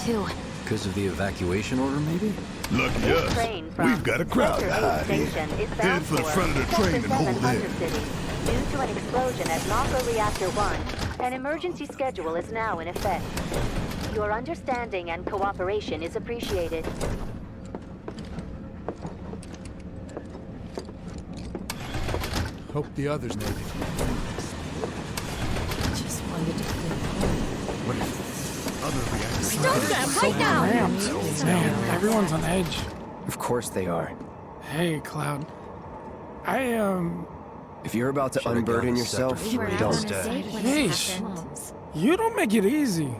too. Because of the evacuation order, maybe? Lucky us. We've got a crowd to hide here. Head for the front of the train and hold there. Due to an explosion at Mako Reactor 1, an emergency schedule is now in effect. Your understanding and cooperation is appreciated. Hope the others made it. Just wanted to clear home. What if other reactors? Stop them right now! Man, everyone's on edge. Of course they are. Hey, Cloud. If you're about to unburden yourself, don't. Yeesh. You don't make it easy.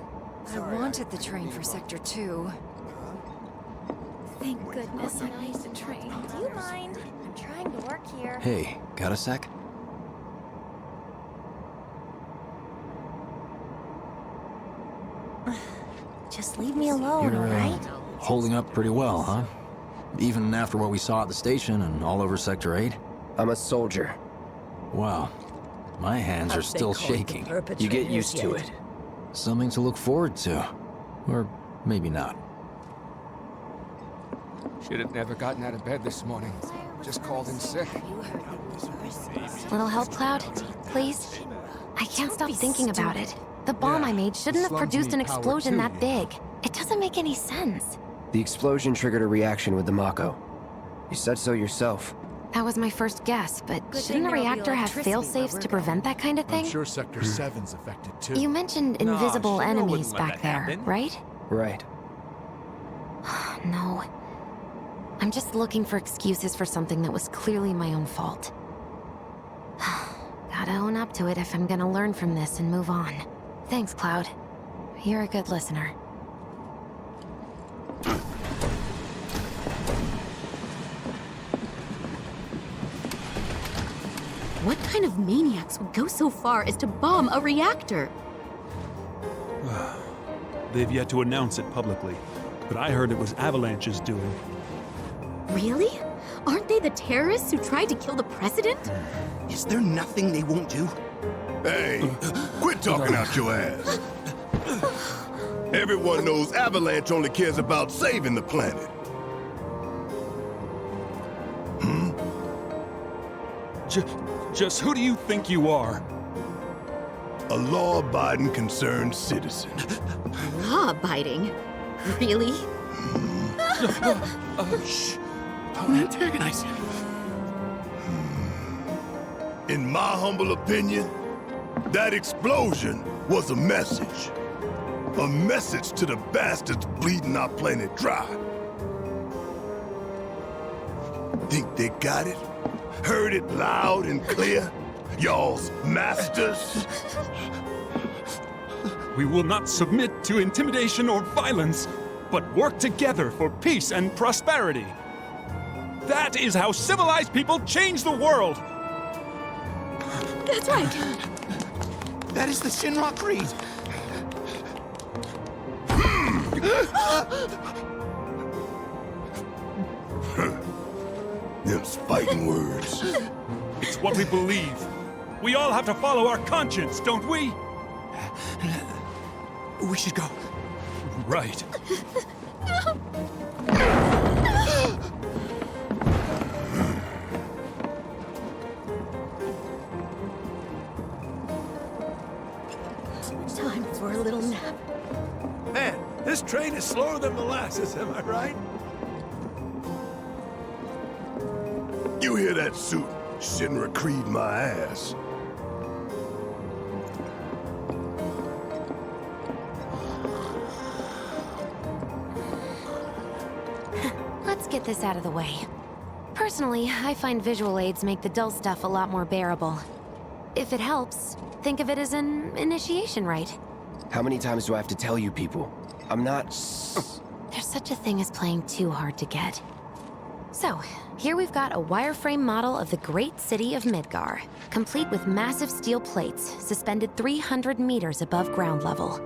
I wanted the train for Sector 2. Thank goodness I made the train. Do you mind? I'm trying to work here. Hey, got a sec? Just leave me alone, You're, alright? holding up pretty well, huh? Even after what we saw at the station and all over Sector 8? I'm a soldier. Wow. My hands are still shaking. You get used to it. Something to look forward to. Or maybe not. Should have never gotten out of bed this morning. Just called in sick. Little help, Cloud? Please? I can't stop thinking about it. The bomb I made shouldn't have produced an explosion that big. It doesn't make any sense. The explosion triggered a reaction with the Mako. You said so yourself. That was my first guess, but shouldn't a reactor have fail-safes to prevent that kind of thing? I'm sure Sector 7's affected too. You mentioned invisible enemies back there, right? Right. No. I'm just looking for excuses for something that was clearly my own fault. Gotta own up to it if I'm gonna learn from this and move on. Thanks, Cloud. You're a good listener. What kind of maniacs would go so far as to bomb a reactor? They've yet to announce it publicly, but I heard it was Avalanche's doing. Really? Aren't they the terrorists who tried to kill the president? Is there nothing they won't do? Hey, quit talking out your ass. Everyone knows Avalanche only cares about saving the planet. Just who do you think you are? A law-abiding, concerned citizen. Law-abiding? Really? Shh. Don't antagonize him. In my humble opinion, that explosion was a message. A message to the bastards bleeding our planet dry. Think they got it? Heard it loud and clear? Y'all's masters? We will not submit to intimidation or violence, but work together for peace and prosperity. That is how civilized people change the world! That's right. That is the Shinra Creed. Them's fighting words. It's what we believe. We all have to follow our conscience, don't we? We should go. Right. Time for a little nap. Man, this train is slower than molasses, am I right? You hear that suit? Shinra Creed my ass. Let's get this out of the way. Personally, I find visual aids make the dull stuff a lot more bearable. If it helps, think of it as an initiation rite. How many times do I have to tell you people? I'm not... There's such a thing as playing too hard to get. So, here we've got a wireframe model of the great city of Midgar, complete with massive steel plates suspended 300 meters above ground level,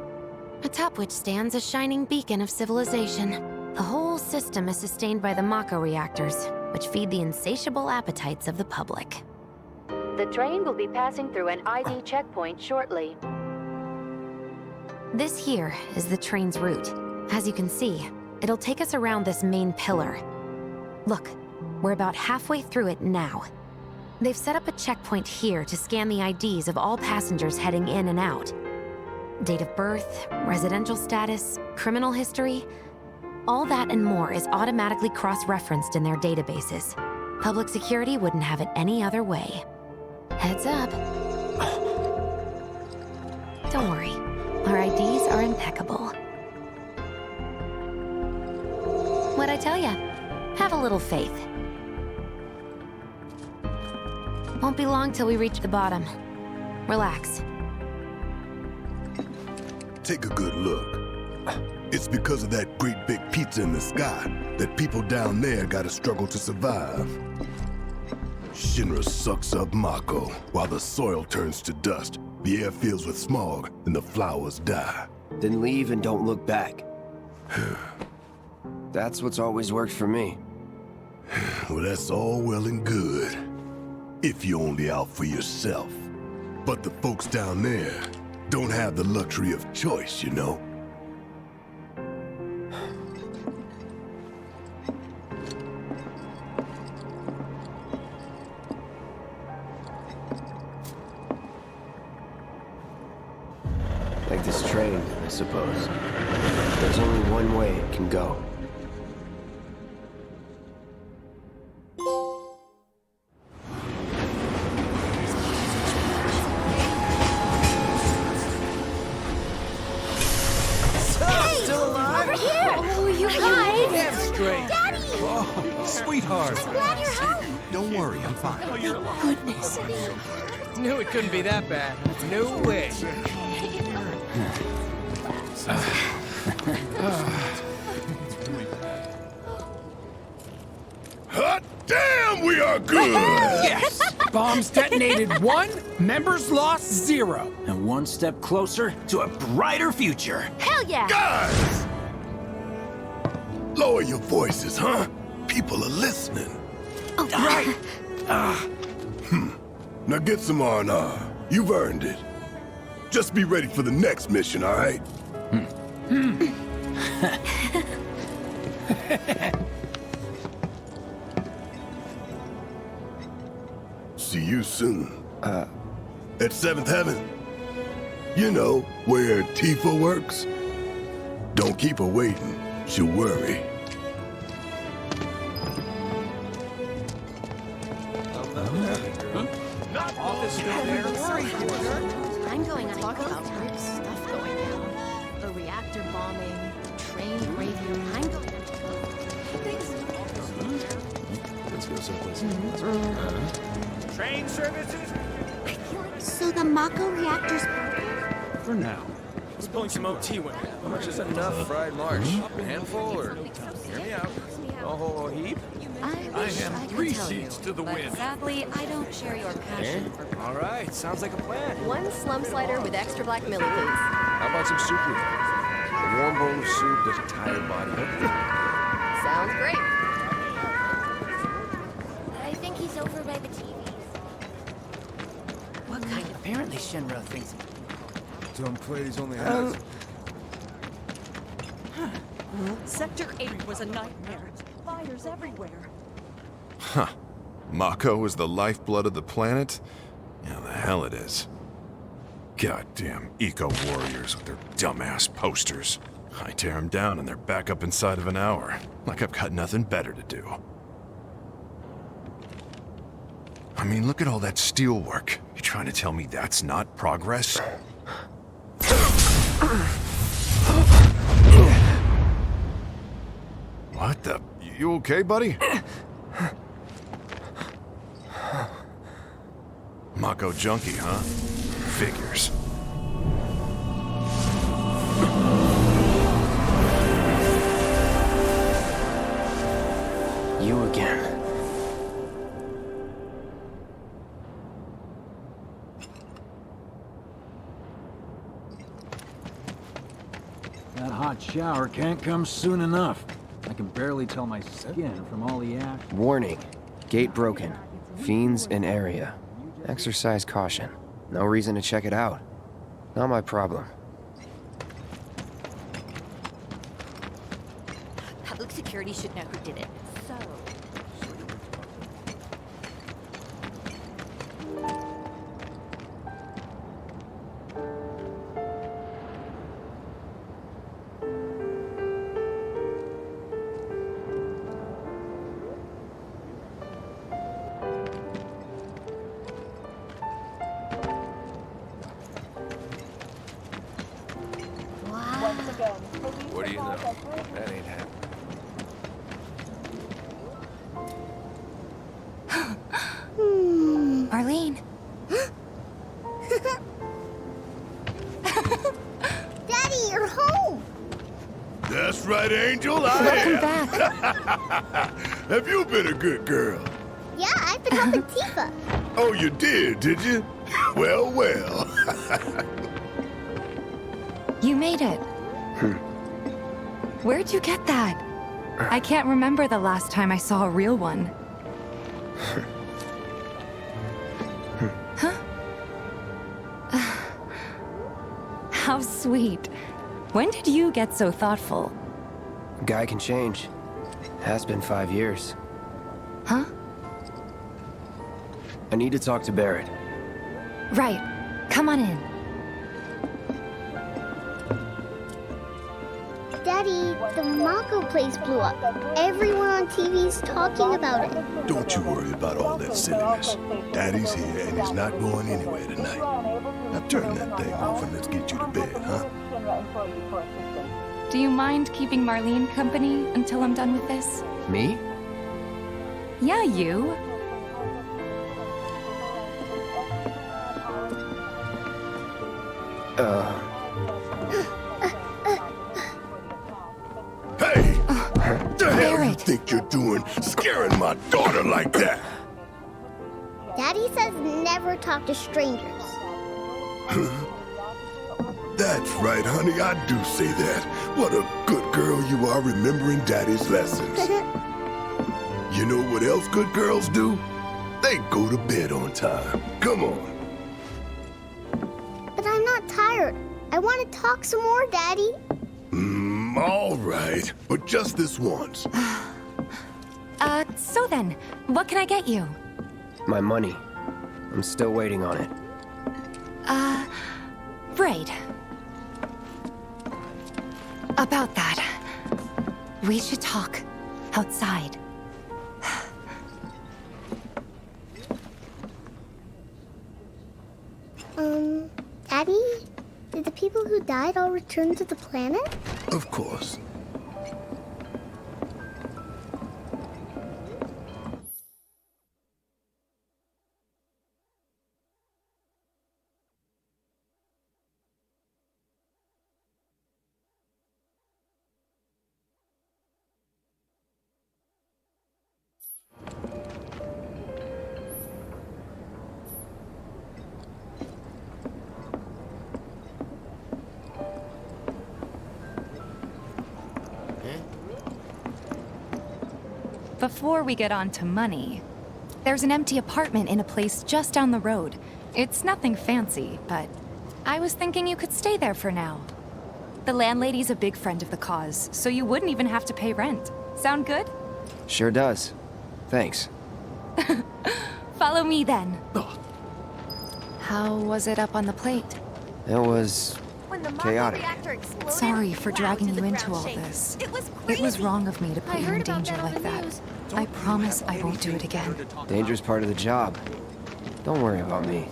atop which stands a shining beacon of civilization. The whole system is sustained by the Mako reactors, which feed the insatiable appetites of the public. The train will be passing through an ID checkpoint shortly. This here is the train's route. As you can see, it'll take us around this main pillar. Look, we're about halfway through it now. They've set up a checkpoint here to scan the IDs of all passengers heading in and out. Date of birth, residential status, criminal history, all that and more is automatically cross-referenced in their databases. Public security wouldn't have it any other way. Heads up. Don't worry, our IDs are impeccable. What'd I tell ya? Have a little faith. Won't be long till we reach the bottom. Relax. Take a good look. It's because of that great big pizza in the sky that people down there gotta struggle to survive. Shinra sucks up Mako while the soil turns to dust, the air fills with smog, and the flowers die. Then leave and don't look back. That's what's always worked for me. Well, that's all well and good. If you're only out for yourself. But the folks down there don't have the luxury of choice, you know? Like this train, I suppose. There's only one way it can go. Sweetheart. I'm glad you're home. Don't worry, I'm fine. Goodness. Knew it couldn't be that bad. No way. Hot damn, we are good! Yes! Bombs detonated 1, members lost 0. And one step closer to a brighter future. Hell yeah! Guys! Lower your voices, huh? People are listening. Oh, right. Now get some R&R. You've earned it. Just be ready for the next mission, all right? See you soon. At 7th Heaven. You know, where Tifa works. Don't keep her waiting. She'll worry. I'm going on talk about weird stuff going down. The reactor bombing, train graveyard. I'm going Let's go someplace. Train services? So the Mako reactor's broken? For now. He's pulling some OT when how much is enough fried march? A handful or hear me out? A whole heap? I am 3 seats to the wind. Sadly, I don't share your passion for... All right, sounds like a plan. One slum slider with extra black millie, please. How about some soup with it? A warm bowl of soup does a tired body up. Sounds great. I think he's over by the TVs. What kind? Apparently Shinra thinks... Dumb plays only has. Sector 8 was a nightmare. Fires everywhere. Huh. Mako is the lifeblood of the planet? Yeah, the hell it is. Goddamn eco-warriors with their dumbass posters. I tear them down and they're back up inside of an hour. Like I've got nothing better to do. I mean, look at all that steel work. You trying to tell me that's not progress? What the... You okay, buddy? Mako junkie, huh? Figures. You again. That hot shower can't come soon enough. I can barely tell my skin from all the ash. Warning. Gate broken. Fiends in area. Exercise caution. No reason to check it out. Not my problem. Public security should know who did it. So... What do you know? That ain't happening. Arlene. Daddy, you're home! That's right, Angel. Welcome back. Have you been a good girl? Yeah, I've been helping Tifa. Oh, you did you? Well, well. You made it. Where'd you get that? I can't remember the last time I saw a real one. Huh? How sweet. When did you get so thoughtful? A guy can change. Has been 5 years. Huh? I need to talk to Barrett. Right. Come on in. Daddy, the Mako place blew up. Everyone on TV's talking about it. Don't you worry about all that silliness. Daddy's here and he's not going anywhere tonight. Now turn that thing off and let's get you to bed, huh? Do you mind keeping Marlene company until I'm done with this? Me? Yeah, you. Hey! What the hell you think you're doing, scaring my daughter like that? Daddy says never talk to strangers. That's right, honey, I do say that. What a good girl you are remembering Daddy's lessons. You know what else good girls do? They go to bed on time. Come on. But I'm not tired. I want to talk some more, Daddy. All right, but just this once. So then, what can I get you? My money. I'm still waiting on it. Right. About that. We should talk outside. Daddy? Did the people who died all return to the planet? Of course. Before we get on to money, there's an empty apartment in a place just down the road. It's nothing fancy, but I was thinking you could stay there for now. The landlady's a big friend of the cause, so you wouldn't even have to pay rent. Sound good? Sure does. Thanks. Follow me then. How was it up on the plate? It was chaotic. Sorry for dragging you into all this. It was wrong of me to put you in danger like that. I promise I won't do it again. Danger's part of the job. Don't worry about me.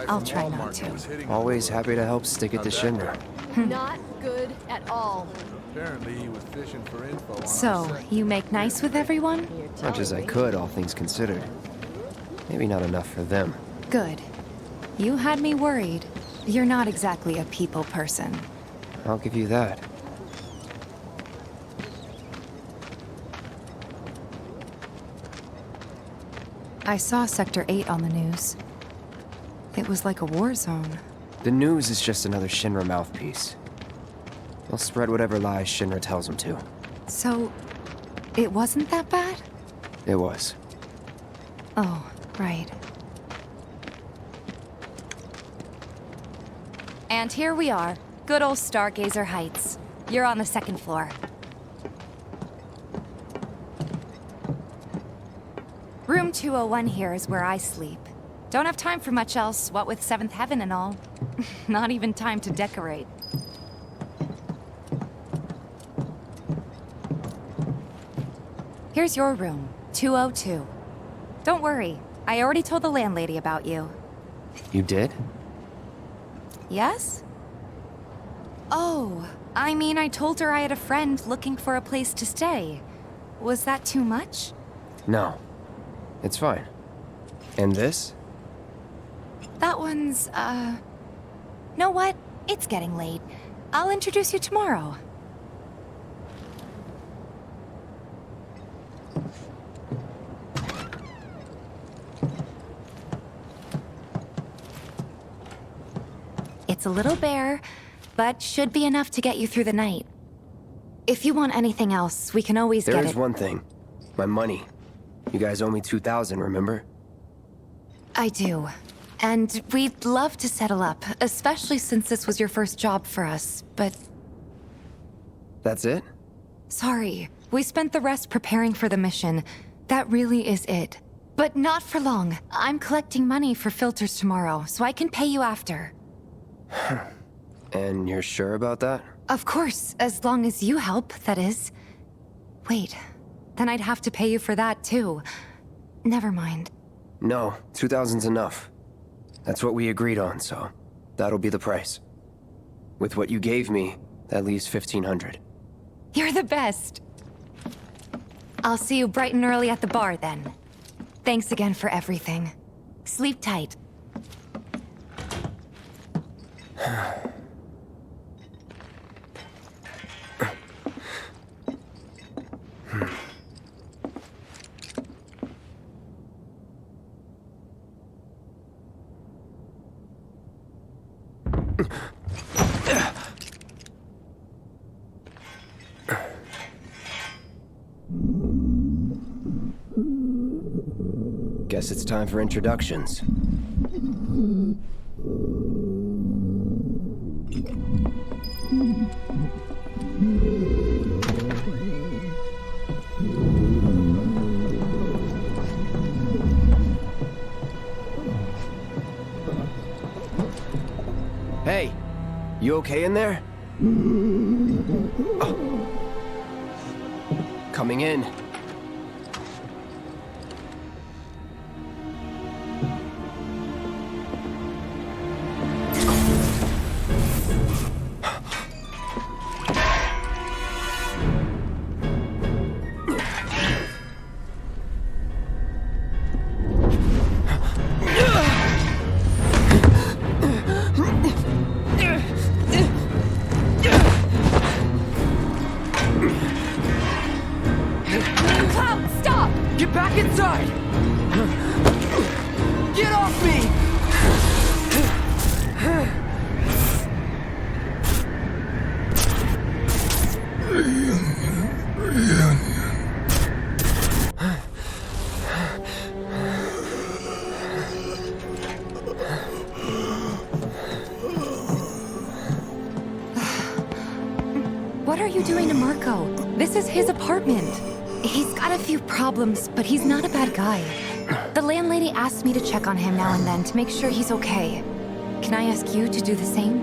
I'll try not to. Always happy to help stick it to Shinra. Not good at all. Apparently he was fishing for info on So, you make nice with everyone? Much as I could, all things considered. Maybe not enough for them. Good. You had me worried. You're not exactly a people person. I'll give you that. I saw Sector 8 on the news. It was like a war zone. The news is just another Shinra mouthpiece. They'll spread whatever lies Shinra tells them to. So, it wasn't that bad? It was. Oh, right. And here we are. Good old Stargazer Heights. You're on the second floor. Room 201 here is where I sleep. Don't have time for much else, what with Seventh Heaven and all. Not even time to decorate. Here's your room, 202. Don't worry, I already told the landlady about you. You did? Yes? Oh, I mean, I told her I had a friend looking for a place to stay. Was that too much? No. It's fine. And this? That one's, Know what? It's getting late. I'll introduce you tomorrow. It's a little bare, but should be enough to get you through the night. If you want anything else, we can always get it. There is one thing. My money. You guys owe me 2,000, remember? I do. And we'd love to settle up, especially since this was your first job for us, but... That's it? Sorry. We spent the rest preparing for the mission. That really is it. But not for long. I'm collecting money for filters tomorrow, so I can pay you after. And you're sure about that? Of course, as long as you help, that is. Wait, then I'd have to pay you for that too. Never mind. No, 2,000's enough. That's what we agreed on, so that'll be the price. With what you gave me, that leaves 1,500. You're the best. I'll see you bright and early at the bar then. Thanks again for everything. Sleep tight. Guess it's time for introductions. Hey, you okay in there? Oh. Coming in. What are you doing to Marco? This is his apartment. He's got a few problems, but he's not a bad guy. The landlady asked me to check on him now and then to make sure he's okay. Can I ask you to do the same?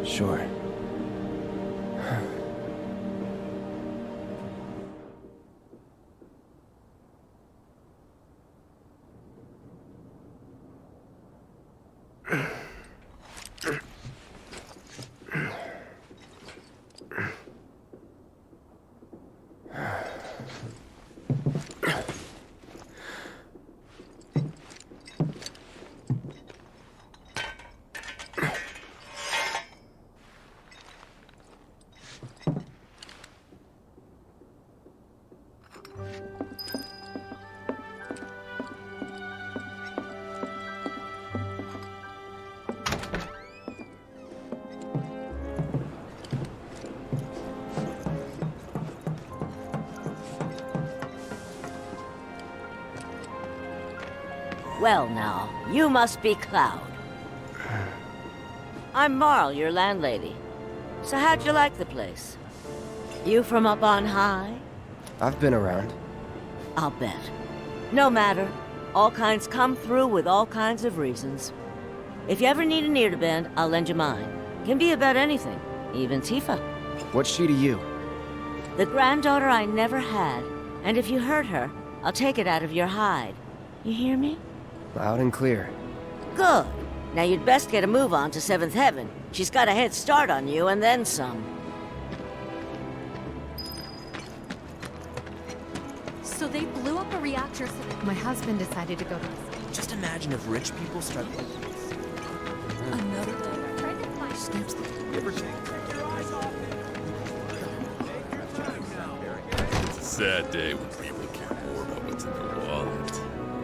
Sure. Well now, you must be Cloud. I'm Marl, your landlady. So how'd you like the place? You from up on high? I've been around. I'll bet. No matter. All kinds come through with all kinds of reasons. If you ever need an ear to bend, I'll lend you mine. Can be about anything, even Tifa. What's she to you? The granddaughter I never had. And if you hurt her, I'll take it out of your hide. You hear me? Loud and clear. Good. Now you'd best get a move on to 7th Heaven. She's got a head start on you and then some. So they blew up a reactor so that my husband decided to go to the Just imagine if rich people start... another Stamps the... Give or take. It's a sad day when people care more about what's in their wallet.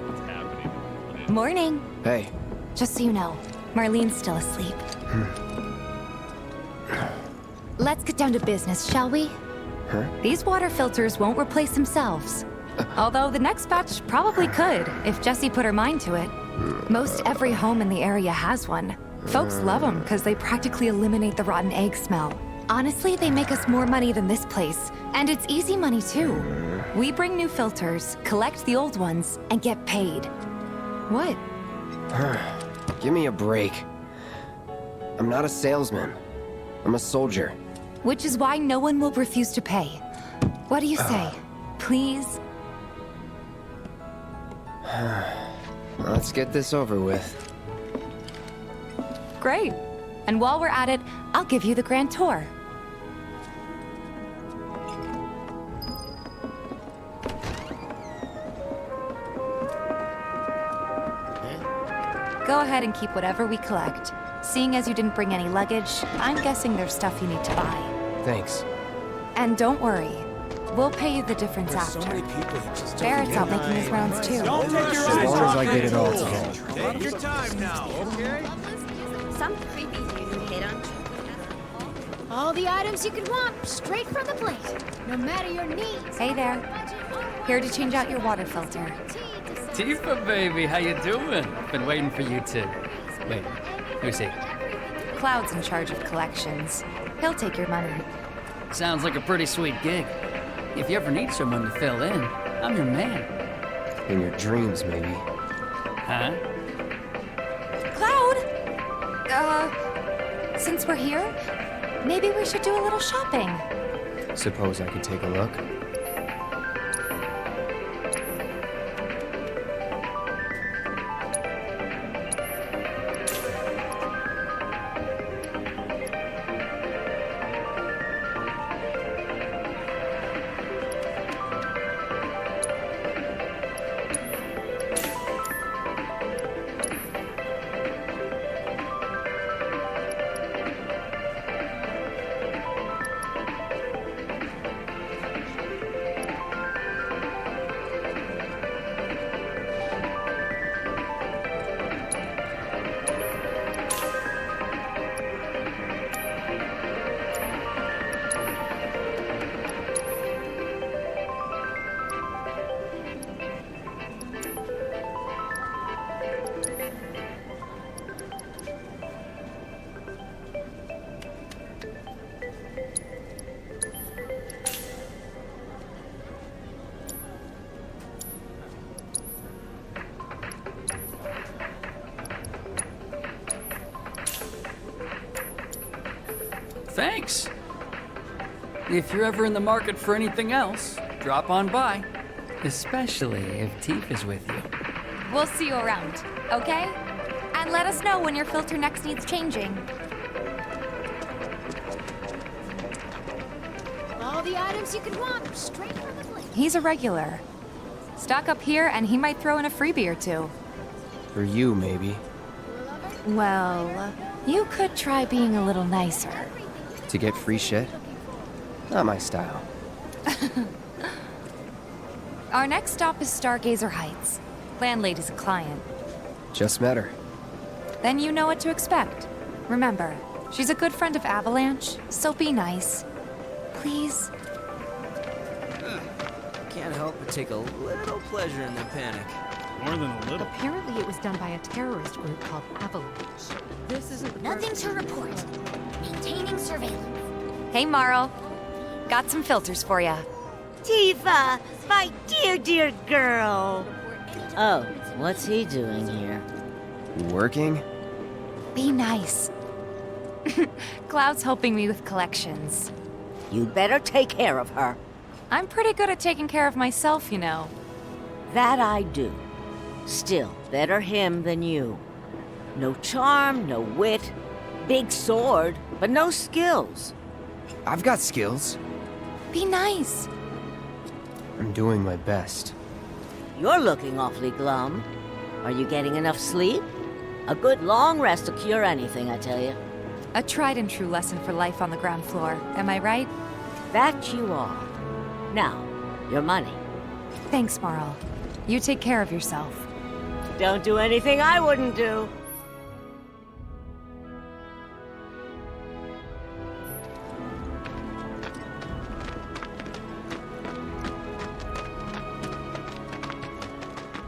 What's happening? Morning. Hey. Just so you know, Marlene's still asleep. Let's get down to business, shall we? Huh? These water filters won't replace themselves. Although the next batch probably could, if Jessie put her mind to it. Most every home in the area has one. Folks love them because they practically eliminate the rotten egg smell. Honestly, they make us more money than this place. And it's easy money, too. We bring new filters, collect the old ones, and get paid. What? Give me a break. I'm not a salesman. I'm a soldier. Which is why no one will refuse to pay. What do you say? Please? Let's get this over with. Great. And while we're at it, I'll give you the grand tour. Go ahead and keep whatever we collect. Seeing as you didn't bring any luggage, I'm guessing there's stuff you need to buy. Thanks. And don't worry. We'll pay you the difference after. Barrett's out making his rounds too. Don't take your As long as I get it all together. Take your time now, okay? Some creepy dude who hit on all the items you could want, straight from the plate, no matter your needs. Hey there. Here to change out your water filter. Tifa, baby, how you doing? Been waiting for you to... Wait, who's he? Cloud's in charge of collections. He'll take your money. Sounds like a pretty sweet gig. If you ever need someone to fill in, I'm your man. In your dreams, maybe. Huh? Cloud! Since we're here, maybe we should do a little shopping. Suppose I could take a look? Thanks. If you're ever in the market for anything else, drop on by. Especially if Tifa's with you. We'll see you around, okay? And let us know when your filter next needs changing. All the items you could want, straight from the plate. He's a regular. Stock up here and he might throw in a freebie or two. For you, maybe. Well, you could try being a little nicer. To get free shit? Not my style. Our next stop is Stargazer Heights. Landlady's a client. Just met her. Then you know what to expect. Remember, she's a good friend of Avalanche, so be nice. Please? Can't help but take a little pleasure in their panic. More than a little. Apparently it was done by a terrorist group called Avalanche. This isn't the Nothing to report. Maintaining surveillance. Hey, Marl. Got some filters for ya. Tifa, my dear, dear girl. Oh, what's he doing here? Working? Be nice. Cloud's helping me with collections. You'd better take care of her. I'm pretty good at taking care of myself, you know. That I do. Still, better him than you. No charm, no wit. Big sword, but no skills. I've got skills. Be nice. I'm doing my best. You're looking awfully glum. Are you getting enough sleep? A good long rest will cure anything, I tell you. A tried and true lesson for life on the ground floor, am I right? That you are. Now, your money. Thanks, Marl. You take care of yourself. Don't do anything I wouldn't do.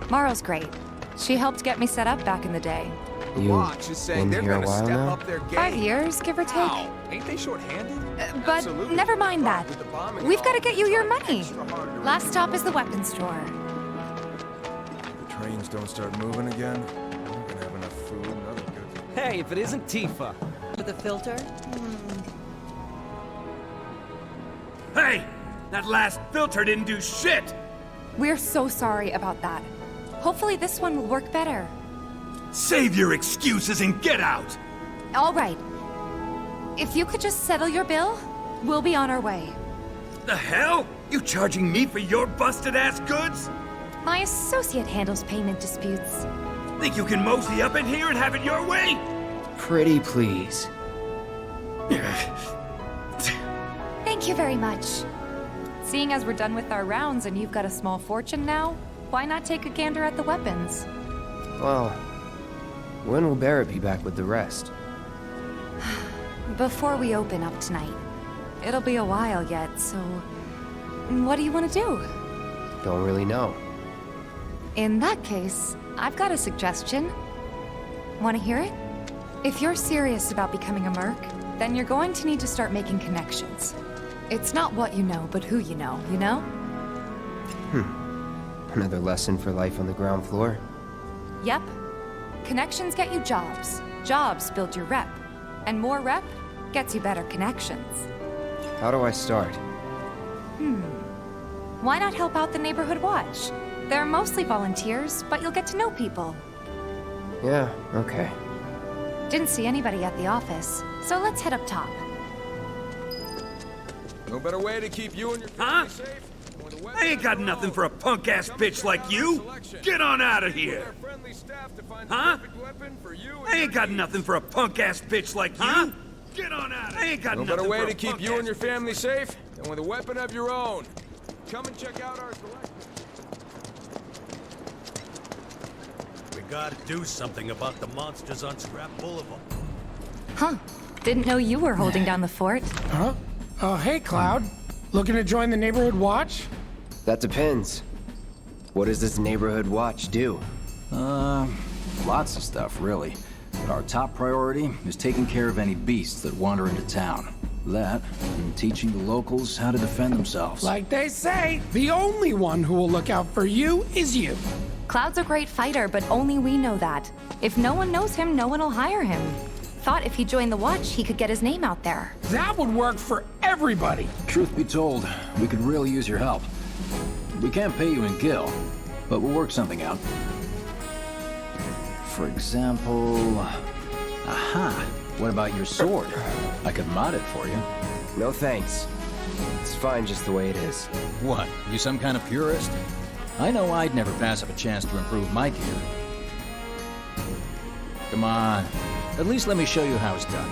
Marl's great. She helped get me set up back in the day. You Watch is saying been they're here a gonna while step now? up their game. 5 years, give or take. Wow, ain't they short-handed? But Absolutely. never mind that. With the bombing We've and got to all, get you it's your like money. extra hard to Last stop is the weapons store. The trains don't start moving again. I'm gonna have enough food and other goods. Hey, if it isn't Tifa. With a filter? Hey! That last filter didn't do shit! We're so sorry about that. Hopefully this one will work better. Save your excuses and get out! All right. If you could just settle your bill, we'll be on our way. The hell? You charging me for your busted-ass goods? My associate handles payment disputes. Think you can mosey up in here and have it your way? Pretty please. Thank you very much. Seeing as we're done with our rounds and you've got a small fortune now, why not take a gander at the weapons? Well, when will Barrett be back with the rest? Before we open up tonight. It'll be a while yet, so... What do you want to do? Don't really know. In that case, I've got a suggestion. Want to hear it? If you're serious about becoming a merc, then you're going to need to start making connections. It's not what you know, but who you know, you know? Another lesson for life on the ground floor? Yep. Connections get you jobs. Jobs build your rep. And more rep gets you better connections. How do I start? Why not help out the neighborhood watch? They're mostly volunteers, but you'll get to know people. Yeah, okay. Didn't see anybody at the office, so let's head up top. No better way to keep you and your family safe. I ain't got nothing for a punk-ass bitch like you! Get on out of here! Huh? I ain't got nothing for a punk-ass bitch like you! Get on out of here! I ain't got No nothing better way for to a keep you punk-ass and your bitch family like safe than with a weapon of your own. Come and check out our selection. We gotta do something about the monsters on Scrap Boulevard. Huh. Didn't know you were holding down the fort. Huh? Oh, hey, Cloud. Looking to join the neighborhood watch? That depends. What does this neighborhood watch do? Lots of stuff, really. But our top priority is taking care of any beasts that wander into town. That, and teaching the locals how to defend themselves. Like they say, the only one who will look out for you is you. Cloud's a great fighter, but only we know that. If no one knows him, no one will hire him. Thought if he joined the watch, he could get his name out there. That would work for everybody. Truth be told, we could really use your help. We can't pay you in gil, but we'll work something out. For example... Aha! What about your sword? I could mod it for you. No thanks. It's fine just the way it is. What, you some kind of purist? I know I'd never pass up a chance to improve my gear. Come on. At least let me show you how it's done.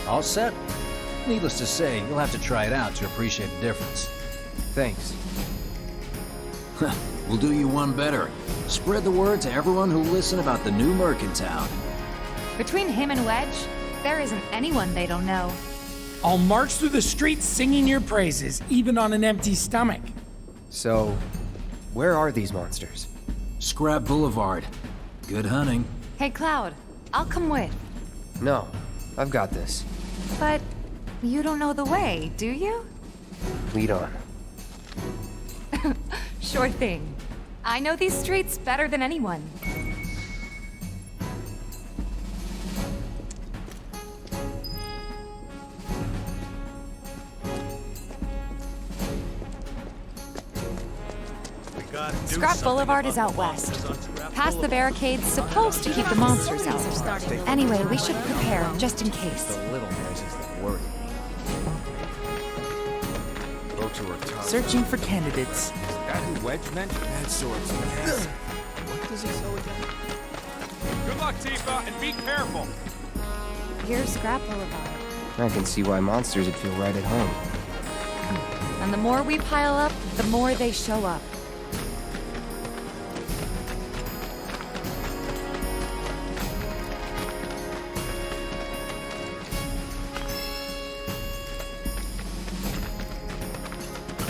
All set? Needless to say, you'll have to try it out to appreciate the difference. Thanks. We'll do you one better. Spread the word to everyone who'll listen about the new Merc in town. Between him and Wedge, there isn't anyone they don't know. I'll march through the streets singing your praises, even on an empty stomach. So, where are these monsters? Scrap Boulevard. Good hunting. Hey, Cloud, I'll come with. No, I've got this. But you don't know the way, do you? Lead on. Sure thing. I know these streets better than anyone. Scrap Boulevard is out west. Past the barricades, supposed to keep the monsters out. Anyway, we should prepare, just in case. The little noises that worry me. Folks who are tough. Searching for candidates. That who Wedge mentioned? That sort's yes. What does he sell again? Good luck, Tifa, and be careful. Here's Scrap Boulevard. I can see why monsters would feel right at home. And the more we pile up, the more they show up.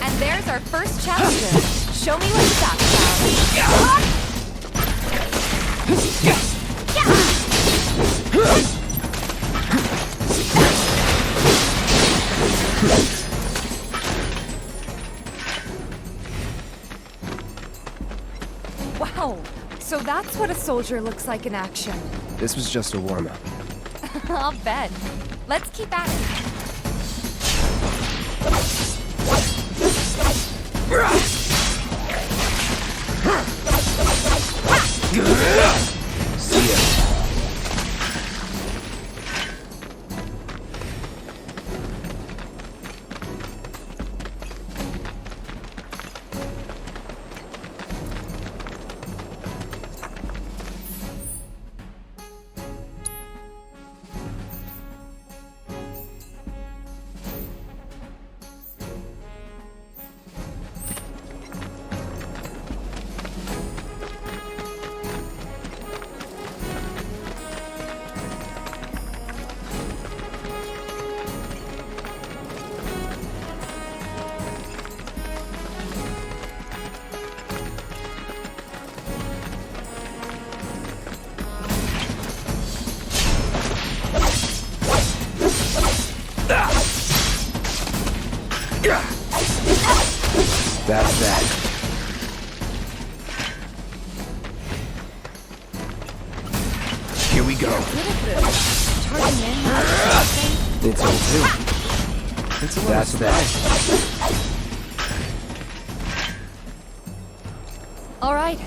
And there's our first challenger. Show me what you got, Cloud. Wow, so that's what a soldier looks like in action. This was just a warm-up. I'll bet. Let's keep at it. See ya. That's that. Here we go. It's on too. That's that. All right,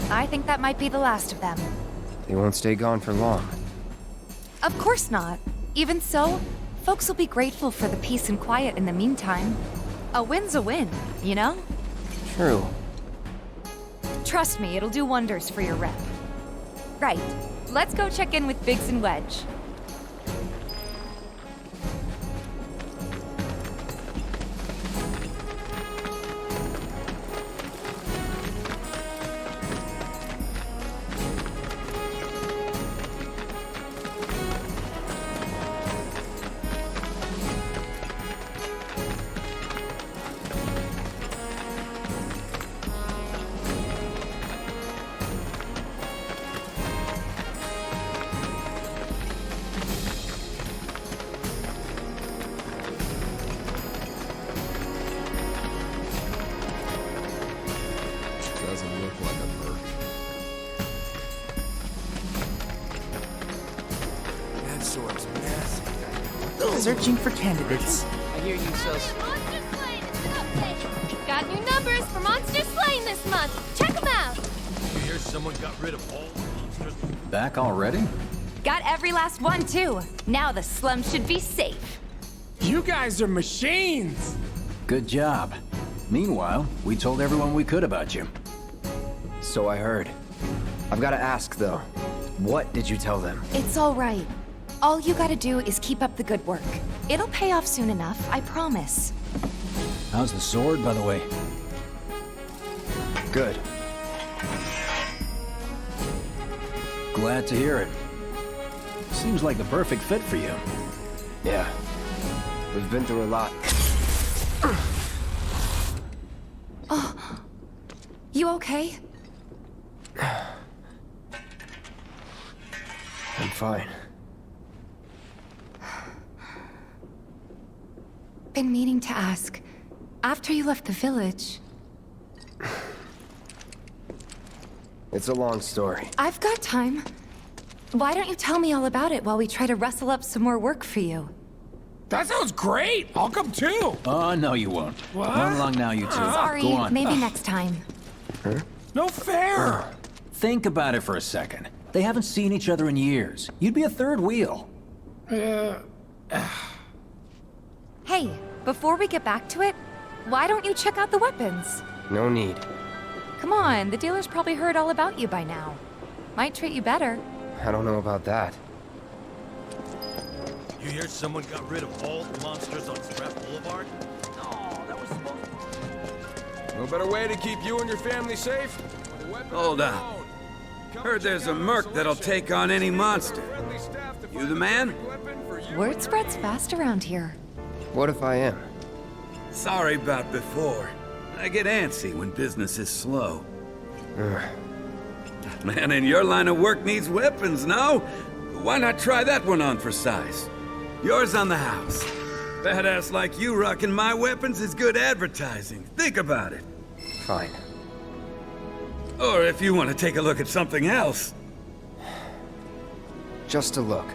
I think that might be the last of them. They won't stay gone for long. Of course not. Even so, folks will be grateful for the peace and quiet in the meantime. A win's a win, you know? True. Trust me, it'll do wonders for your rep. Right, let's go check in with Biggs and Wedge. Doesn't look like a Merc. That sort's messy. Searching for candidates. I hear you sell. Monster Slaying is an update. Got new numbers for Monster Slaying this month. Check them out. You hear someone got rid of all the monsters? Back already? Got every last one, too. Now the slum should be safe. You guys are machines! Good job. Meanwhile, we told everyone we could about you. So I heard. I've got to ask, though. What did you tell them? It's all right. All you gotta do is keep up the good work. It'll pay off soon enough, I promise. How's the sword, by the way? Good. Glad to hear it. Seems like the perfect fit for you. Yeah. We've been through a lot. Oh. You okay? I'm fine. Been meaning to ask. After you left the village... It's a long story. I've got time. Why don't you tell me all about it while we try to rustle up some more work for you? That sounds great! I'll come too! Oh, no you won't. What? Run along now, you two. Sorry, Go on. maybe next time. Huh? No fair! Think about it for a second. They haven't seen each other in years. You'd be a third wheel. Hey, before we get back to it, why don't you check out the weapons? No need. Come on, the dealer's probably heard all about you by now. Might treat you better. I don't know about that. You hear someone got rid of all the monsters on Scrap Boulevard? No better way to keep you and your family safe? Hold on. Heard there's a merc that'll take on any monster. You the man? Word spreads fast around here. What if I am? Sorry about before. I get antsy when business is slow. Man in your line of work needs weapons, no? Why not try that one on for size? Yours on the house. Badass like you rocking my weapons is good advertising. Think about it. Fine. Or if you want to take a look at something else. Just a look.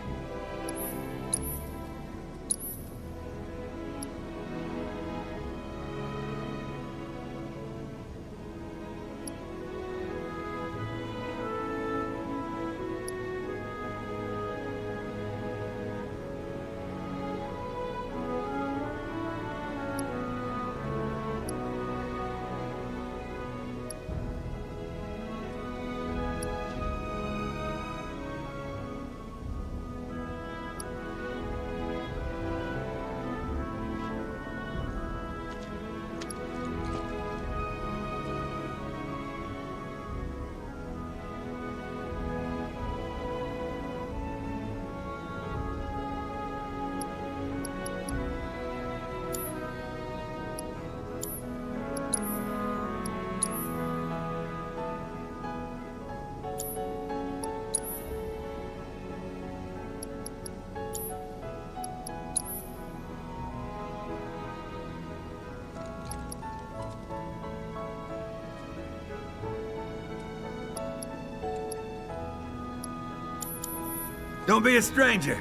Don't be a stranger.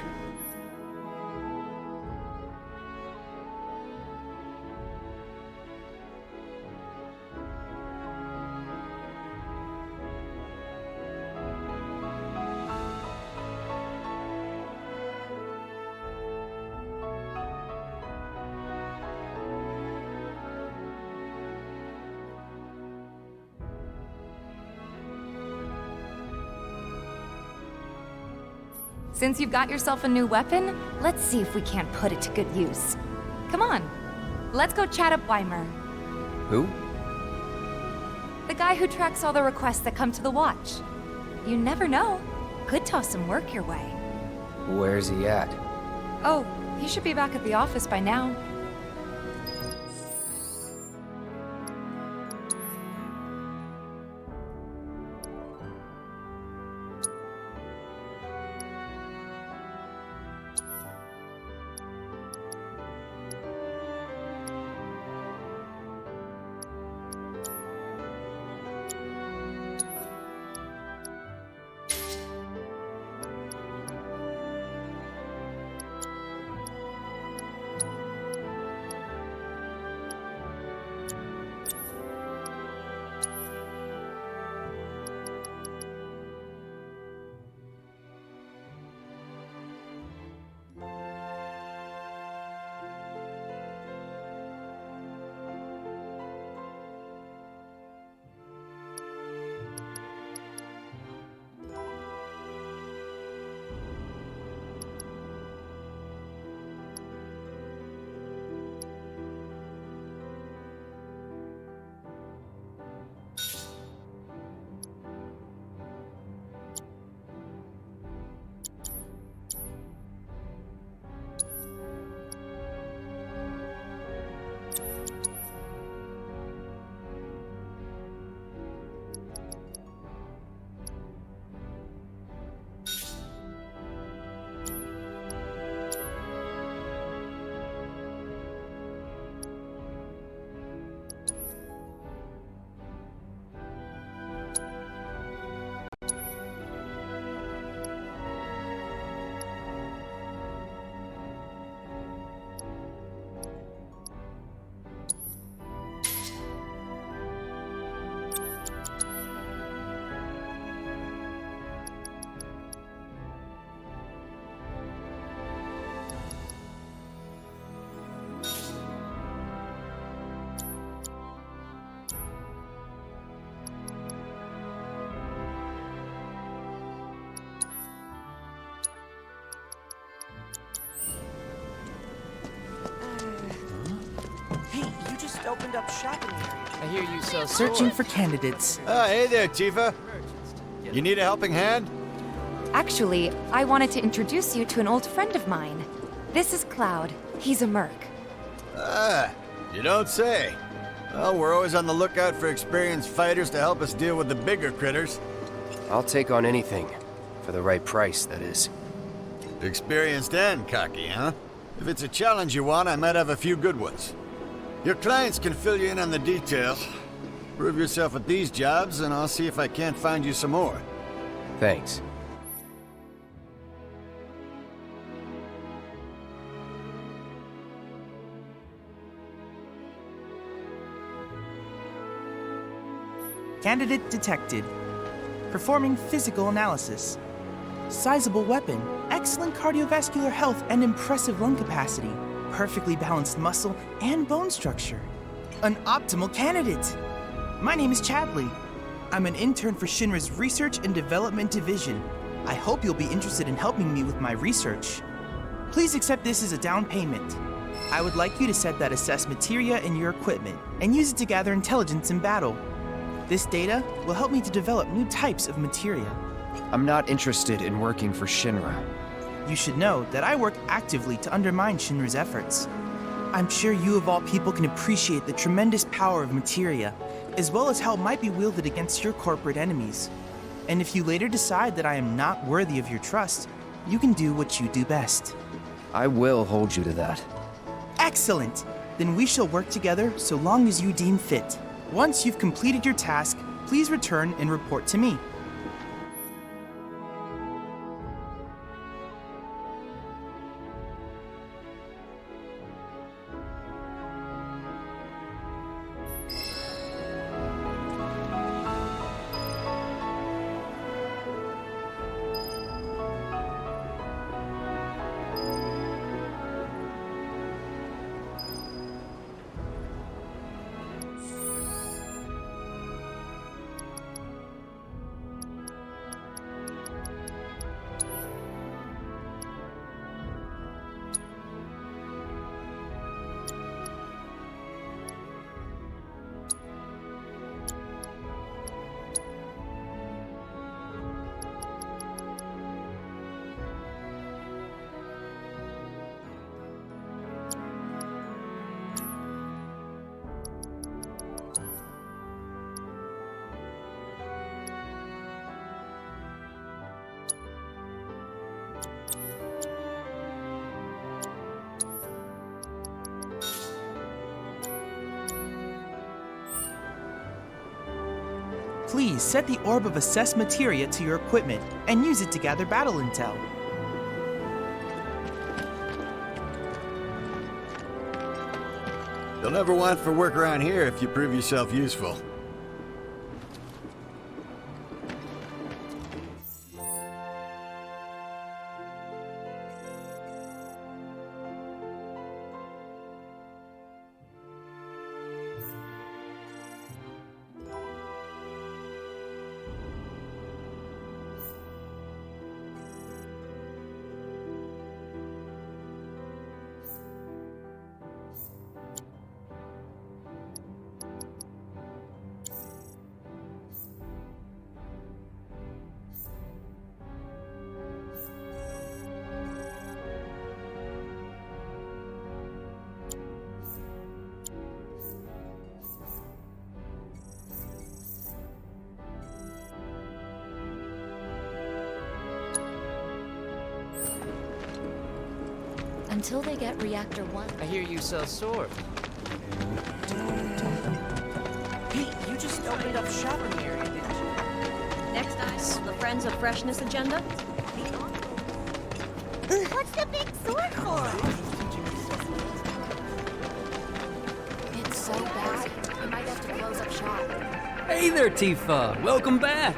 Since you've got yourself a new weapon, let's see if we can't put it to good use. Come on, let's go chat up Weimer. Who? The guy who tracks all the requests that come to the watch. You never know. Could toss some work your way. Where's he at? Oh, he should be back at the office by now. opened up shopping area. I hear you sell Searching for candidates. Hey there, Tifa. You need a helping hand? Actually, I wanted to introduce you to an old friend of mine. This is Cloud. He's a merc. Ah, you don't say. Well, we're always on the lookout for experienced fighters to help us deal with the bigger critters. I'll take on anything. For the right price, that is. Experienced and cocky, huh? If it's a challenge you want, I might have a few good ones. Your clients can fill you in on the details. Prove yourself at these jobs, and I'll see if I can't find you some more. Thanks. Candidate detected. Performing physical analysis. Sizable weapon, excellent cardiovascular health and impressive lung capacity, perfectly balanced muscle and bone structure. An optimal candidate! My name is Chadley. I'm an intern for Shinra's Research and Development Division. I hope you'll be interested in helping me with my research. Please accept this as a down payment. I would like you to set that assess materia in your equipment and use it to gather intelligence in battle. This data will help me to develop new types of materia. I'm not interested in working for Shinra. You should know that I work actively to undermine Shinra's efforts. I'm sure you of all people can appreciate the tremendous power of materia, as well as how it might be wielded against your corporate enemies. And if you later decide that I am not worthy of your trust, you can do what you do best. I will hold you to that. Excellent! Then we shall work together so long as you deem fit. Once you've completed your task, please return and report to me. Please set the Orb of Assess Materia to your equipment and use it to gather battle intel. You'll never want for work around here if you prove yourself useful. Until they get Reactor 1. I hear you sell swords. Pete, you just opened up shopping area, didn't you? Next item, the Friends of Freshness agenda. What's the big sword for? It's so bad. We might have to close up shop. Hey there, Tifa. Welcome back.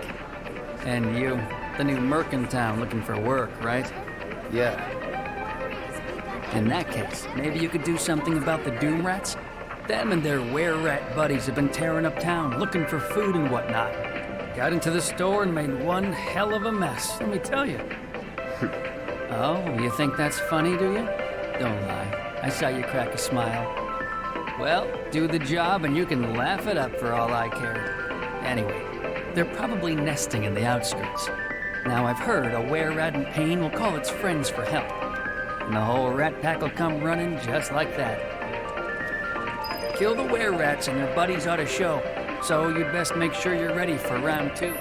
And you, the new merc in town looking for work, right? Yeah. In that case, maybe you could do something about the Doom Rats? Them and their were-rat buddies have been tearing up town, looking for food and whatnot. Got into the store and made one hell of a mess, let me tell you. Oh, you think that's funny, do you? Don't lie. I saw you crack a smile. Well, do the job and you can laugh it up for all I care. Anyway, they're probably nesting in the outskirts. Now I've heard a were-rat in pain will call its friends for help. And the whole rat pack will come running just like that. Kill the were-rats and their buddies ought to show. So you'd best make sure you're ready for round 2.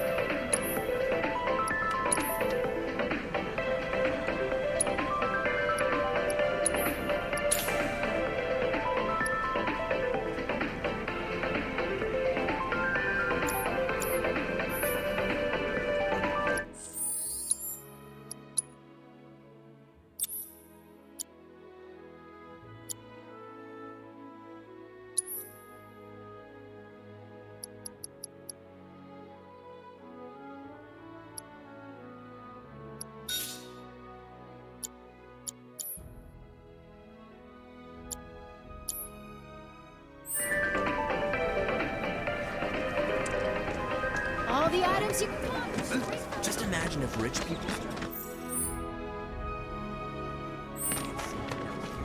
All the items you can want. Just imagine if rich people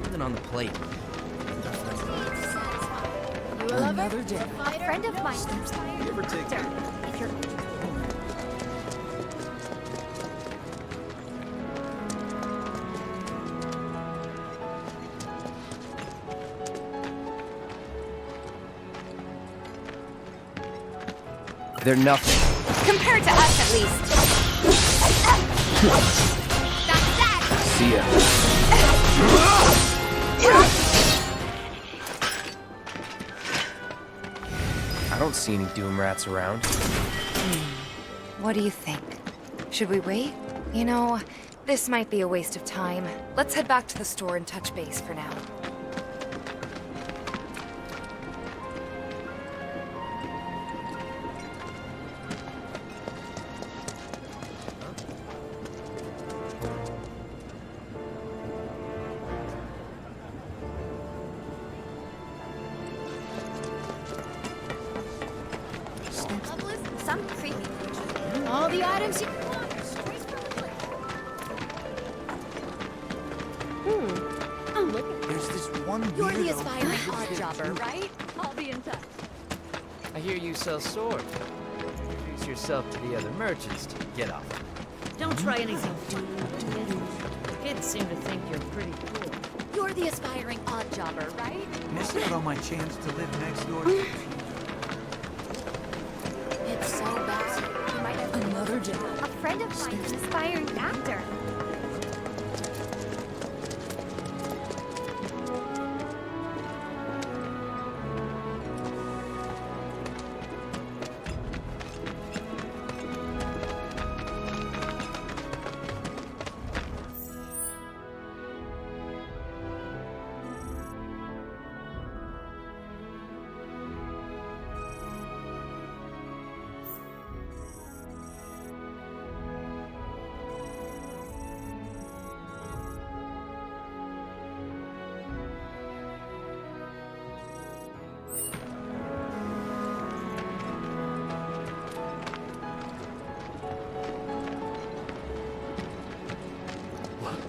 living on the plate. You a lover? Another day. A friend of mine. You ever take If you're They're nothing. Compared to us, at least. that's that. See ya. I don't see any doom rats around. What do you think? Should we wait? You know, this might be a waste of time. Let's head back to the store and touch base for now. Some creepy. All the items you can want. Straight from the plate. Oh, look at There's this one You're the weirdo aspiring who odd lives jobber, here. right? I'll be in touch. I hear you sell swords. Introduce yourself to the other merchants to get off. Don't try anything kids seem to think you're pretty cool. You're the aspiring odd jobber, right? Miss out on my chance to live next door. It's so bad. You might have Another day. a friend of mine, an aspiring actor.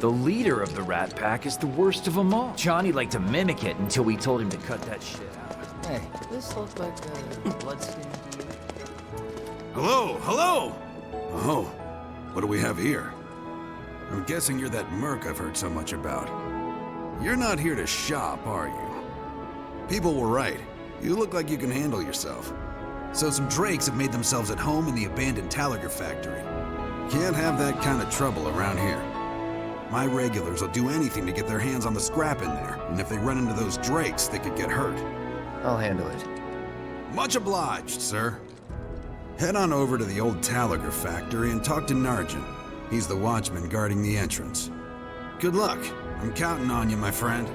The leader of the Rat Pack is the worst of them all. Johnny liked to mimic it until we told him to cut that shit out. Hey, this looks like a bloodstain to you. Hello, hello! Oh, what do we have here? I'm guessing you're that merc I've heard so much about. You're not here to shop, are you? People were right. You look like you can handle yourself. So some drakes have made themselves at home in the abandoned Talager factory. Can't have that kind of trouble around here. My regulars will do anything to get their hands on the scrap in there, and if they run into those drakes, they could get hurt. I'll handle it. Much obliged, sir. Head on over to the old Talager factory and talk to Narjan. He's the watchman guarding the entrance. Good luck. I'm counting on you, my friend.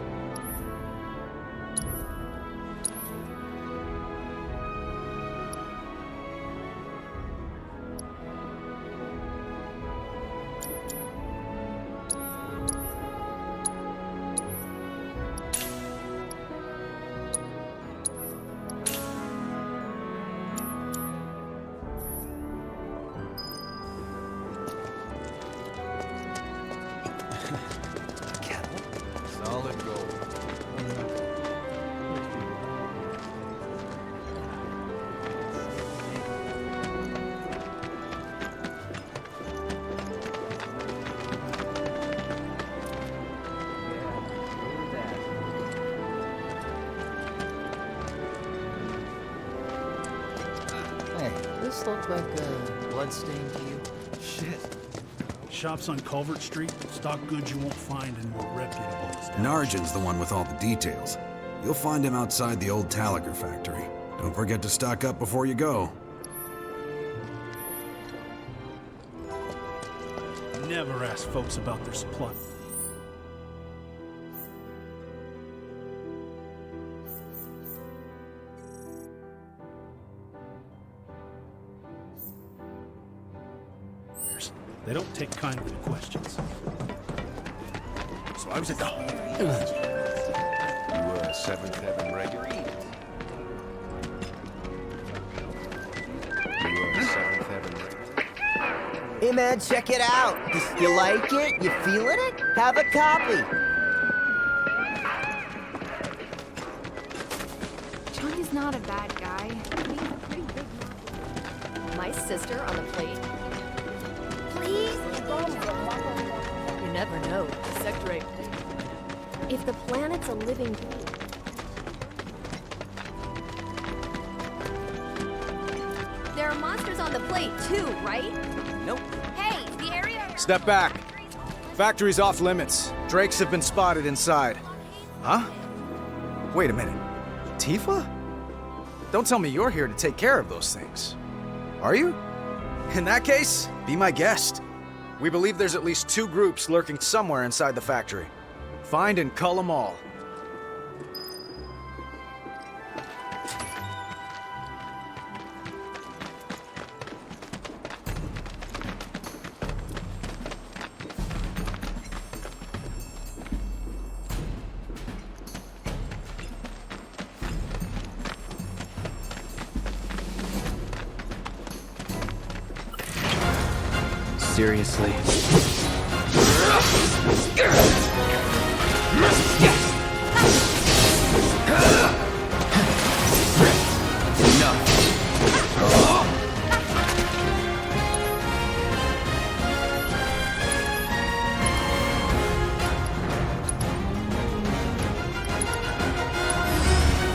Solid gold. place look like a bloodstain to you? Shit. Shops on Culvert Street stock goods you won't find in more reputable establishments. Narjan's the one with all the details. You'll find him outside the old Taliger factory. Don't forget to stock up before you go. Never ask folks about their supply. They don't take kindly to questions. So I was at the... You were a 7th Heaven regular? You were a 7th Heaven regular? Hey man, check it out. You like it? You feeling it? Have a copy. Johnny's not a bad guy. My sister on the plate. Please? You never know. Sector 8. If the planet's a living... There are monsters on the plate too, right? Nope. Hey, the area... Step back. Factory's off limits. Drakes have been spotted inside. Huh? Wait a minute. Tifa? Don't tell me you're here to take care of those things. Are you? In that case, be my guest. We believe there's at least 2 groups lurking somewhere inside the factory. Find and cull them all. Seriously.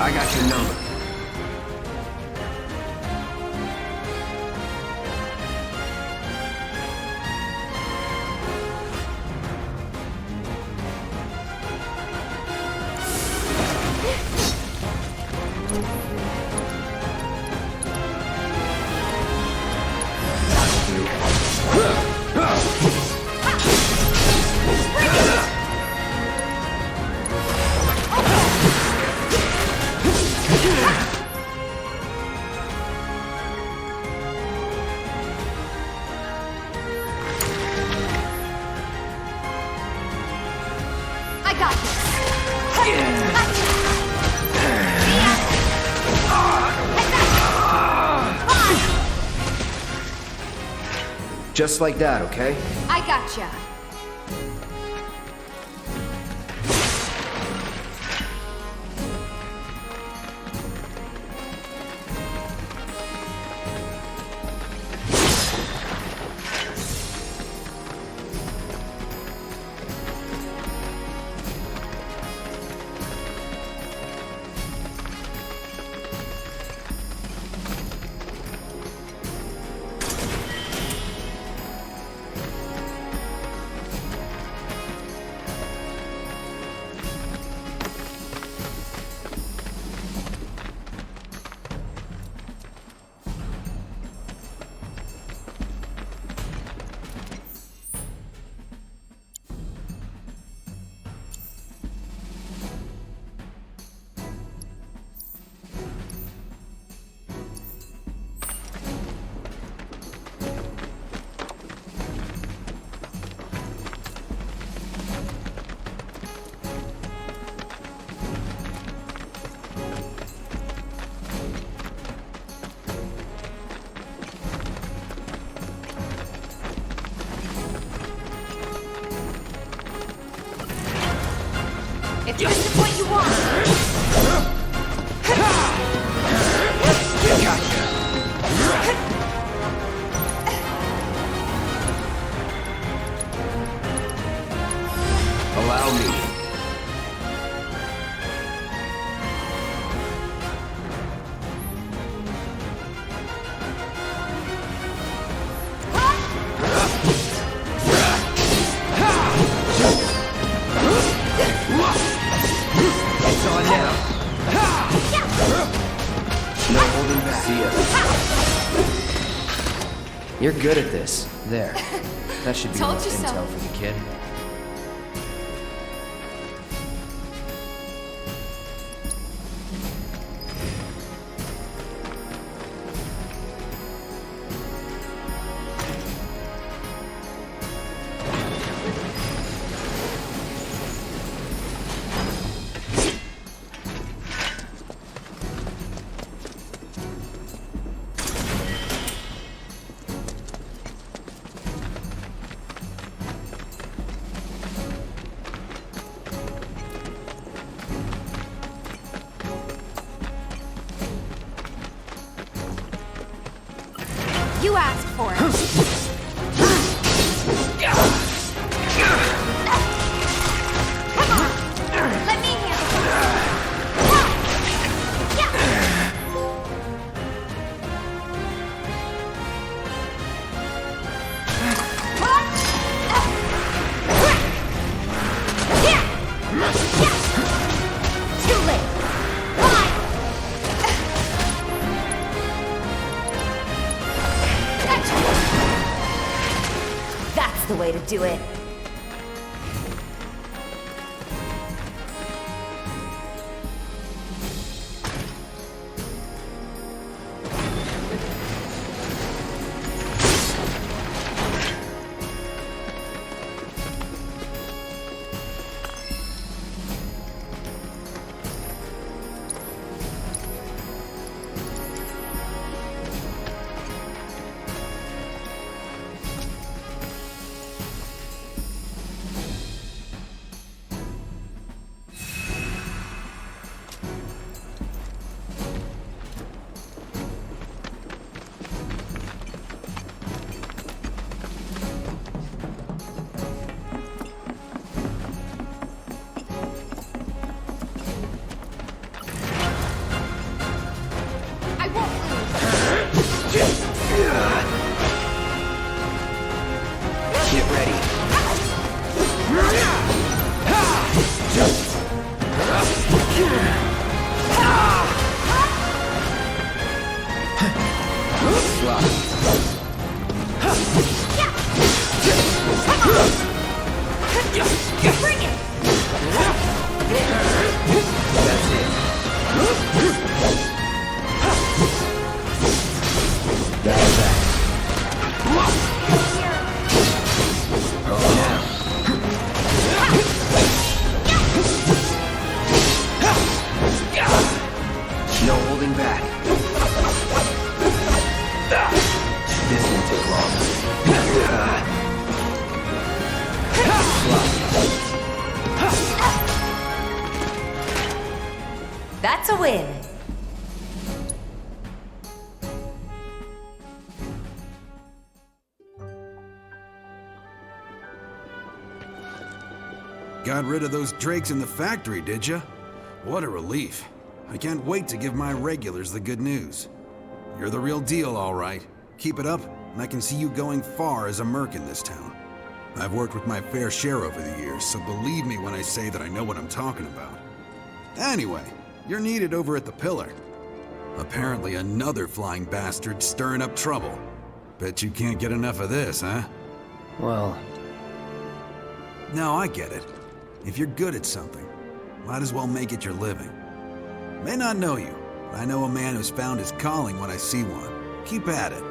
I got your number. Just like that, okay? I gotcha. If this is what you want. Allow me. No holding back. See ya. You're good at this. There. That should be Told enough you so. intel for the kid. You asked for it. Come on! Let me handle Too late! That's the way to do it. Get ready. Bring it! That's it. That's that. No holding back. This won't take long. That's a win. Got rid of those drakes in the factory, did ya? What a relief. I can't wait to give my regulars the good news. You're the real deal, all right. Keep it up, and I can see you going far as a merc in this town. I've worked with my fair share over the years, so believe me when I say that I know what I'm talking about. Anyway, you're needed over at the Pillar. Apparently another flying bastard stirring up trouble. Bet you can't get enough of this, huh? Well... No, I get it. If you're good at something, might as well make it your living. May not know you, but I know a man who's found his calling when I see one. Keep at it.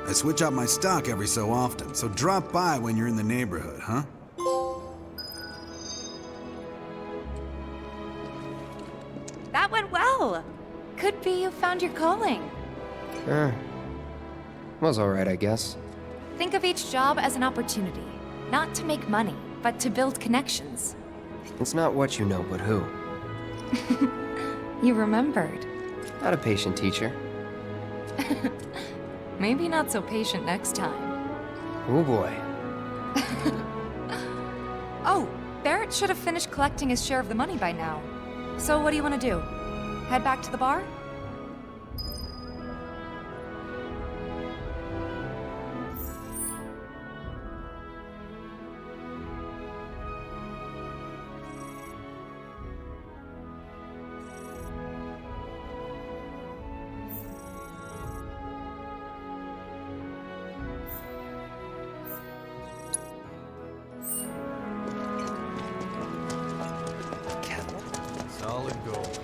I switch out my stock every so often, so drop by when you're in the neighborhood, huh? That went well. Could be you found your calling. Was alright, I guess. Think of each job as an opportunity. Not to make money, but to build connections. It's not what you know, but who. You remembered. Not a patient teacher. Maybe not so patient next time. Oh boy. Oh, Barrett should have finished collecting his share of the money by now. So what do you want to do? Head back to the bar? Solid gold.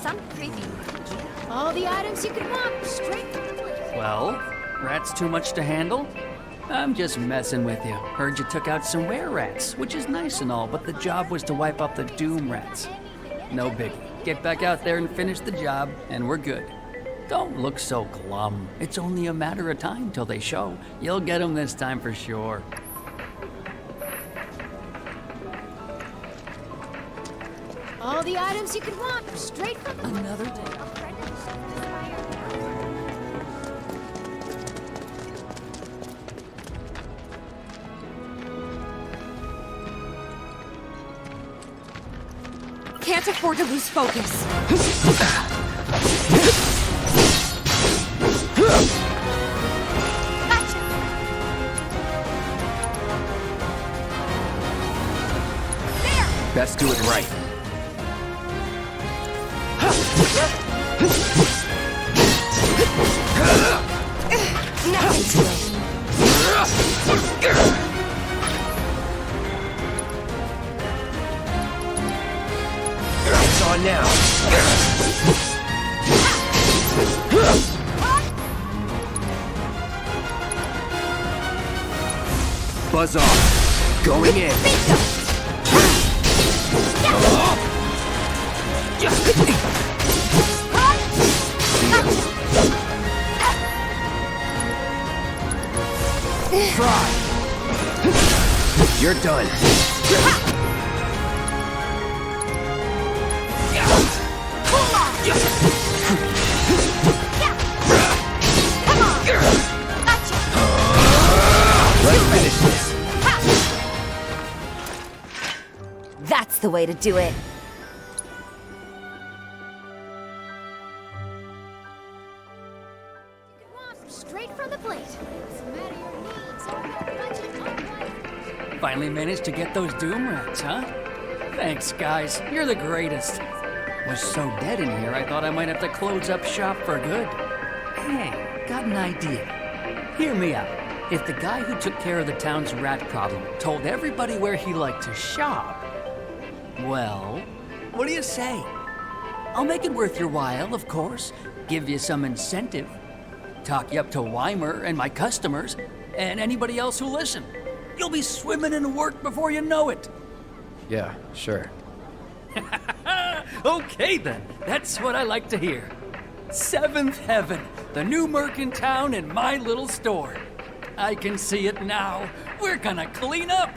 Some creepy. All the items you could want, straight from the plate. Well, rats too much to handle? I'm just messing with you. Heard you took out some were rats, which is nice and all, but the job was to wipe out the doom rats. No biggie. Get back out there and finish the job, and we're good. Don't look so glum. It's only a matter of time till they show. You'll get them this time for sure. All the items you could want, straight from the Another day. Can't afford to lose focus. Best do it right. Nothing to it. It's on now. Buzz off. Going in. Try. You're done. Let's finish this. That's the way to do it. straight from the plate. Doesn't matter your needs or your budget or life. Finally managed to get those doom rats, huh? Thanks, guys. You're the greatest. Was so dead in here, I thought I might have to close up shop for good. Hey, got an idea. Hear me out. If the guy who took care of the town's rat problem told everybody where he liked to shop, well, what do you say? I'll make it worth your while, of course. Give you some incentive. Talk you up to Weimer and my customers, and anybody else who listen. You'll be swimming in work before you know it. Yeah, sure. Okay then, that's what I like to hear. Seventh Heaven, the new merc in town and my little store. I can see it now. We're gonna clean up.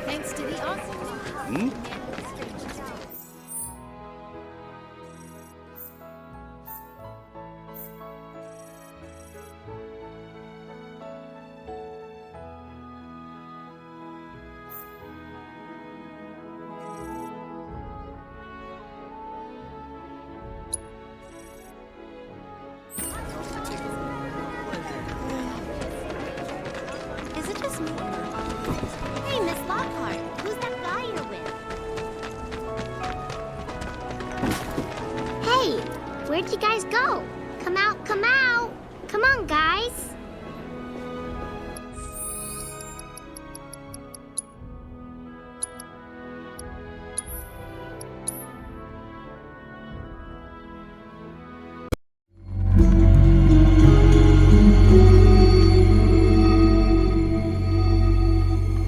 Thanks to the awesome. Is it just me? Hey, Miss Lockhart, who's that guy you're with? Hey, where'd you guys go? Come out, come out! Come on, guys!